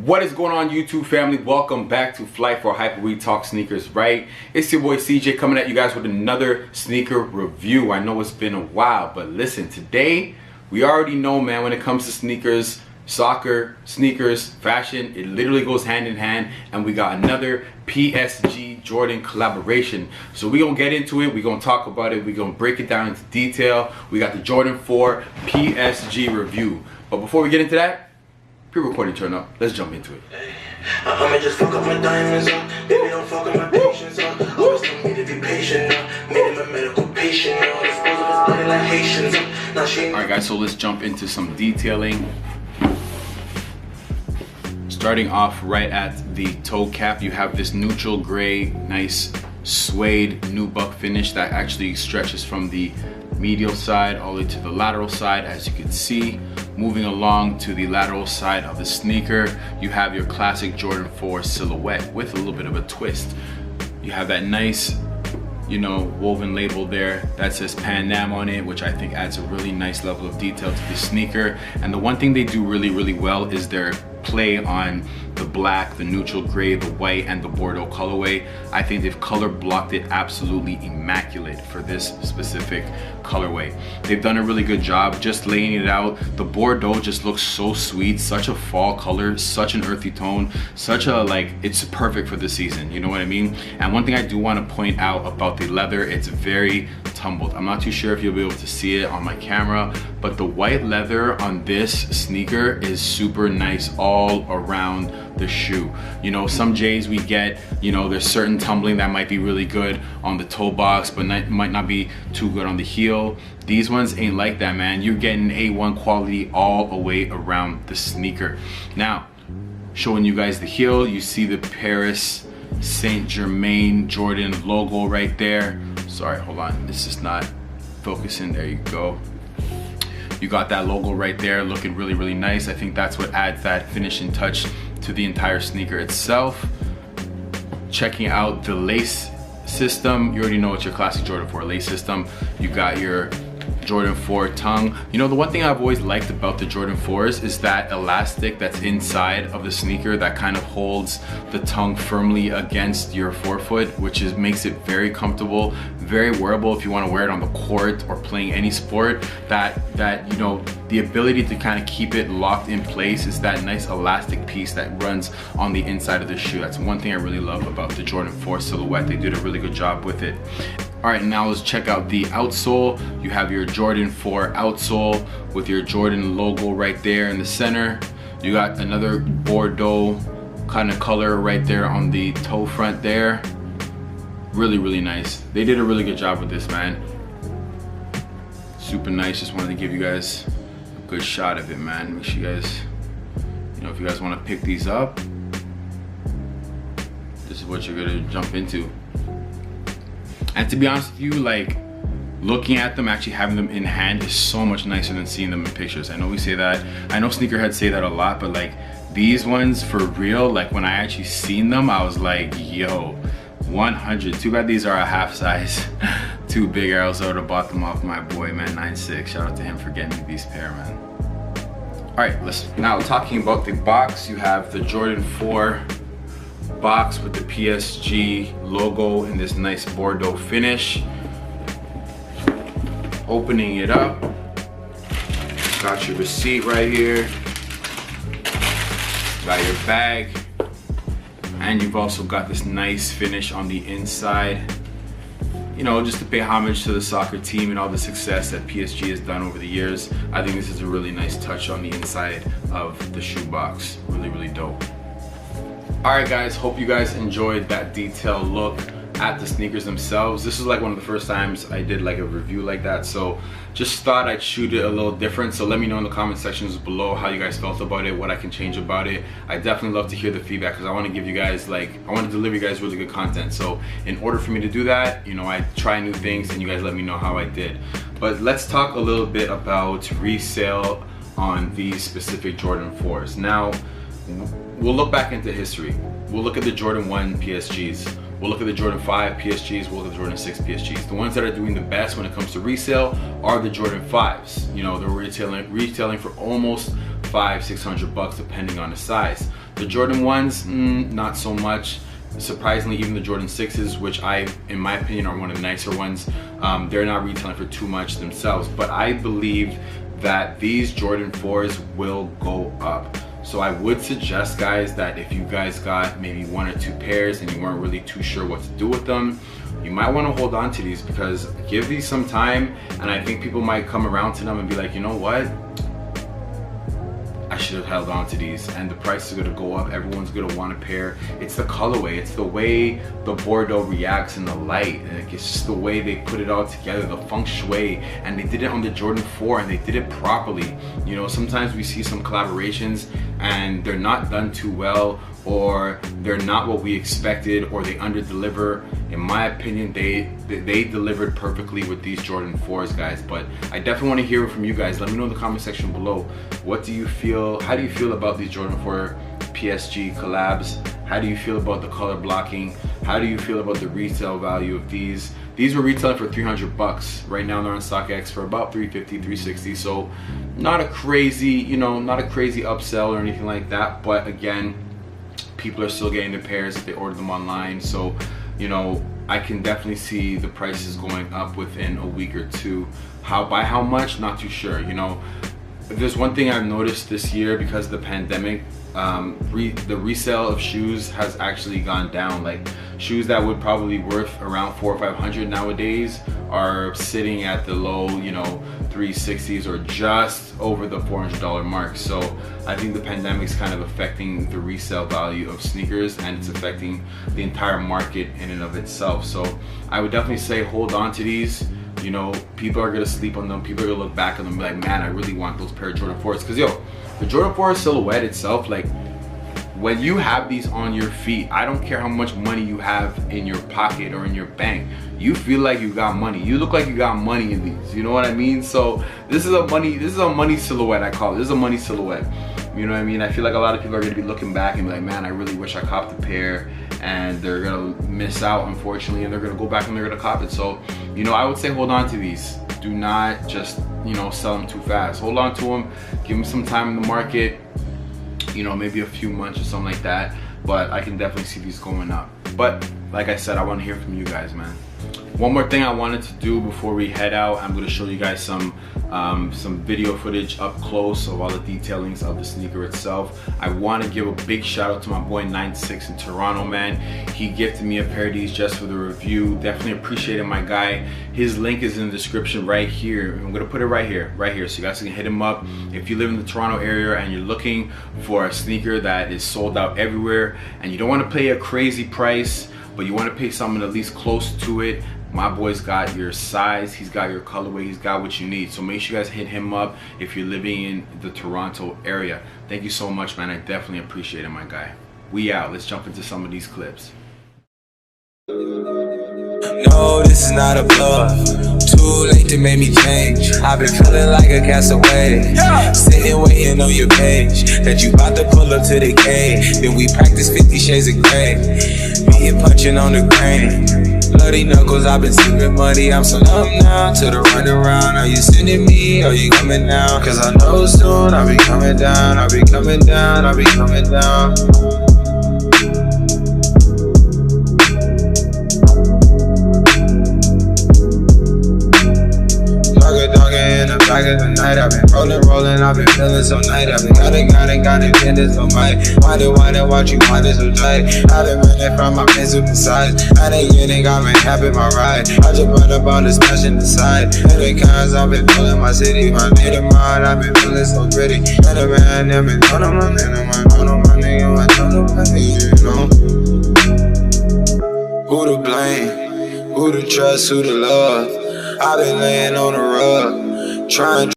What is going on, YouTube family? Welcome back to Flight for Hyper. We talk sneakers, right? It's your boy CJ coming at you guys with another sneaker review. I know it's been a while, but listen, today we already know, man, when it comes to sneakers, soccer, sneakers, fashion, it literally goes hand in hand, and we got another PSG Jordan collaboration. So we're gonna get into it, we're gonna talk about it, we're gonna break it down into detail. We got the Jordan 4 PSG review. But before we get into that, pre-recording turn up. Let's jump into it. I'ma just fuck up my diamonds up. Baby, don't fuck up my patience up. Always told me to be patient up. Made him a medical patient now. Dispose of his body like Haitians up. Now she. Alright guys, so let's jump into some detailing. Starting off right at the toe cap, you have this neutral gray, nice suede nubuck finish that actually stretches from the medial side all the way to the lateral side, as you can see. Moving along to the lateral side of the sneaker, you have your classic Jordan 4 silhouette with a little bit of a twist. You have that nice, woven label there that says Pan Am on it, which I think adds a really nice level of detail to the sneaker. And the one thing they do really well is their play on the black, the neutral gray, the white, and the Bordeaux colorway. I think they've color blocked it absolutely immaculate for this specific colorway. They've done a really good job just laying it out. The Bordeaux just looks so sweet, such a fall color, such an earthy tone, such a it's perfect for the season, you know what I mean? And one thing I do want to point out about the leather, it's very tumbled. I'm not too sure if you'll be able to see it on my camera, but the white leather on this sneaker is super nice all around the shoe. Some J's we get, there's certain tumbling that might be really good on the toe box, but might not be too good on the heel. These ones ain't like that, man. You're getting A1 quality all the way around the sneaker. Now, showing you guys the heel, you see the Paris Saint-Germain Jordan logo right there. Sorry, hold on, this is not focusing. There you go. You got that logo right there, looking really nice. I think that's what adds that finishing touch to the entire sneaker itself. Checking out the lace system, you already know it's your classic Jordan 4 lace system. You got your Jordan 4 tongue. The one thing I've always liked about the Jordan 4s is that elastic that's inside of the sneaker that kind of holds the tongue firmly against your forefoot, which makes it very comfortable, very wearable if you want to wear it on the court or playing any sport. The ability to kind of keep it locked in place is that nice elastic piece that runs on the inside of the shoe. That's one thing I really love about the Jordan 4 silhouette. They did a really good job with it. All right, now let's check out the outsole. You have your Jordan 4 outsole with your Jordan logo right there in the center. You got another Bordeaux kind of color right there on the toe front there. Really nice. They did a really good job with this, man. Super nice. Just wanted to give you guys a good shot of it, man. Make sure you guys, if you guys want to pick these up, this is what you're gonna jump into. And to be honest with you, looking at them, actually having them in hand is so much nicer than seeing them in pictures. I know we say that, I know sneakerheads say that a lot, but these ones for real, when I actually seen them, I was like, yo, 100. Too bad these are a half size too big, or else I would have bought them off my boy, man, 9'6". Shout out to him for getting me these pair, man. All right, now talking about the box, you have the Jordan 4 box with the PSG logo in this nice Bordeaux finish. Opening it up, got your receipt right here, got your bag, and you've also got this nice finish on the inside, just to pay homage to the soccer team and all the success that PSG has done over the years. I think this is a really nice touch on the inside of the shoebox. Really dope. Alright guys, hope you guys enjoyed that detailed look at the sneakers themselves. This is one of the first times I did a review like that, so just thought I'd shoot it a little different. So let me know in the comment sections below how you guys felt about it, what I can change about it. I definitely love to hear the feedback, because I want to give you guys I want to deliver you guys really good content. So in order for me to do that, I try new things and you guys let me know how I did. But let's talk a little bit about resale on these specific Jordan 4s. Now, we'll look back into history. We'll look at the Jordan 1 PSGs. We'll look at the Jordan 5 PSGs, we'll look at the Jordan 6 PSGs. The ones that are doing the best when it comes to resale are the Jordan 5s. They're retailing for almost $500-600 depending on the size. The Jordan 1s, not so much. Surprisingly, even the Jordan 6s, which in my opinion, are one of the nicer ones, they're not retailing for too much themselves. But I believe that these Jordan 4s will go up. So I would suggest, guys, that if you guys got maybe 1 or 2 pairs and you weren't really too sure what to do with them, you might want to hold on to these, because give these some time, and I think people might come around to them and be like, you know what? I should have held on to these, and the price is going to go up. Everyone's going to want a pair. It's the colorway, it's the way the Bordeaux reacts in the light, and it's just the way they put it all together, the feng shui, and they did it on the Jordan 4 and they did it properly. You know, sometimes we see some collaborations and they're not done too well, or they're not what we expected, or they under deliver. In my opinion, they delivered perfectly with these Jordan 4s, guys. But I definitely want to hear from you guys. Let me know in the comment section below, what do you feel, how do you feel about these Jordan 4 PSG collabs? How do you feel about the color blocking? How do you feel about the resale value of these? These were retailing for 300 bucks. Right now they're on StockX for about 350, 360. So not a crazy, you know, not a crazy upsell or anything like that. But again, people are still getting their pairs if they order them online. So, you know, I can definitely see the prices going up within a week or two. By how much? Not too sure. You know, if there's one thing I've noticed this year because of the pandemic, the resale of shoes has actually gone down. Like, shoes that would probably worth around $400 or $500 nowadays are sitting at the low, you know, 360s or just over the $400 mark. So I think the pandemic's kind of affecting the resale value of sneakers, and it's affecting the entire market in and of itself. So I would definitely say hold on to these. You know, people are gonna sleep on them. People are gonna look back on them and be like, man, I really want those pair of Jordan 4s. Cause yo, the Jordan 4 silhouette itself, like, when you have these on your feet, I don't care how much money you have in your pocket or in your bank, you feel like you got money. You look like you got money in these, you know what I mean? So this is a money silhouette, I call it. This is a money silhouette. You know what I mean? I feel like a lot of people are gonna be looking back and be like, man, I really wish I copped a pair, and they're gonna miss out, unfortunately, and they're gonna go back and they're gonna cop it. So, you know, I would say hold on to these. Do not just, you know, sell them too fast. Hold on to them, give them some time in the market, you know, maybe a few months or something like that. But I can definitely see these going up. But like I said, I want to hear from you guys, man. One more thing I wanted to do before we head out, I'm going to show you guys some video footage up close of all the detailings of the sneaker itself. I want to give a big shout out to my boy 96 in Toronto, man. He gifted me a pair of these just for the review. Definitely appreciated my guy. His link is in the description right here. I'm going to put it right here, so you guys can hit him up. If you live in the Toronto area and you're looking for a sneaker that is sold out everywhere, and you don't want to pay a crazy price, but you want to pay something at least close to it, my boy's got your size, he's got your colorway, he's got what you need. So make sure you guys hit him up if you're living in the Toronto area. Thank you so much, man. I definitely appreciate it, my guy. We out. Let's jump into some of these clips. No, this is not a bluff. Too late to make me change. I've been feeling like a castaway, sitting waiting on your page, that you about to pull up to the cave. Then we practice 50 shades of gray, me and punching on the grain. Bloody knuckles, I've been sipping money. I'm so numb now to the run around. Are you sending me? Are you coming down? Cause I know soon I'll be coming down. I'll be coming down. I'll be coming down. Back of the night, I've been rolling, I've been feeling so nice. I've been got it, bending so might. Why watch you wind it so tight? I've been running from my physical side. I didn't get it, got me happy my ride. I just run up on this passion inside. And the cars, I've been feeling my city. My need of mine, I've been feeling so pretty. And the man, I've been on my nigga, you know. Who to blame? Who to trust? Who to love? I've been laying on the rug, trying